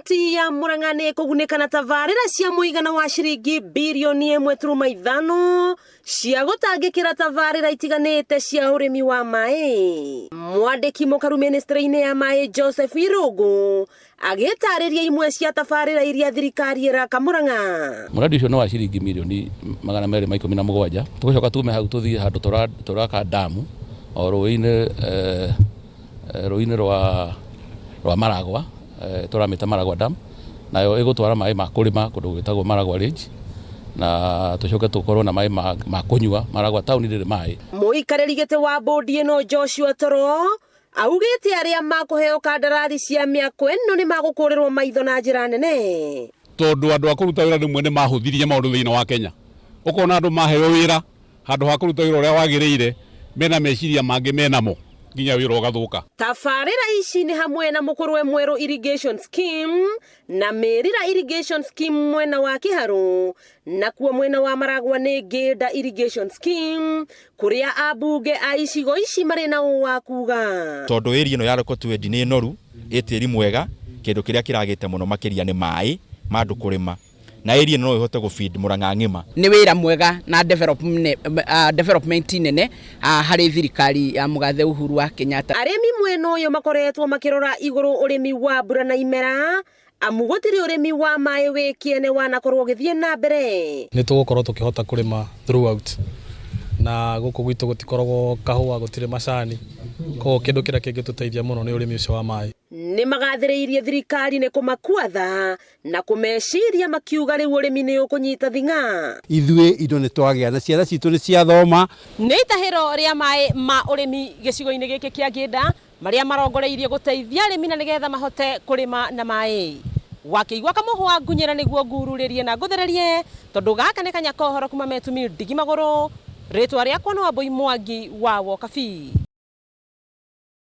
Kaunti ya Murang'a nĩ kugunika na tabarira cia muigana wa ciringi mbirioni 1.5 cia gutangikira tabarira itiganite cia urimi wa mai. Mwandiki mukaru ministry-ini ya mai Joseph Irungu agitariria imwe cia tabarira iria thirikari iraka Murang'a. Muradi ucio no wa ciringi milioni 217 tugicoka tume hau tuthie handu turaka damu o ruini rwa Maragwa turamita Maragwa dam nayo igutwara mai ma kurima kundu gwitagwo Maragwa Ridge na tucoke tukorwo na mai ma kunywa Maragwa town ndire mai. Muikariri gite wa bodi ino Joshua Toro augite aria makuheo kandarathi cia miako ino ni magukurirwo maitho na njira nene tondu andu akuruta wira rimwe ni mahuthirie maundu thiina wa Kenya. Ukona andu maheo wira handu ha kuruta wira uria wagiriire mena meciria mangi menamo nginya wira ugathuka. Tabarira ici ni hamwe na mukurwe mweru irrigation scheme na merira irrigation scheme mwena wa Kiharu na kuwa mwena wa Maragwa ni Geda irrigation scheme kuria abunge a icigo ici mari na wa kuga tondu area ino ya Rokotwendi ni noru itiri mwega kindu kiria kiragite muno makiria ni mai mandu kurima na area no ihote go feed Murang'a ngima. Ni wira mwega na development nene hari thirikari ya mugathe Uhuru wa Kenyatta. Arimi mweno uyu makoretwo makirora iguru urimi wa mbura na imera amugotiri urimi wa mai wikiene wanakorwo githie na mbere. Ni tugukorwo tukihota kurima throughout na guku gwitu gutikoragwo kahua gutire macani ko kindu kira kingituteithia muno ni urimi ucio wa mai. Ni magathiriirie thirikari ni kumakuatha na kumeciria makiuga riu urimi ni ukunyita thinga. Ithue indo ni twagia na ciana citu ni cia thoma. Ni itahiro ria mai ma urimi gicigo-ini giki kia Geda maria marongoreirie guteithia arimi na nigetha mahote kurima na mai. Wakiigwa kamuhwa ngunyira niguo ngururirie na nguthererie tondu gaka ni kanya kohoro kuma metumi ndigi maguru ritwa riakwa no Aboi Mwangi wa Wokabi.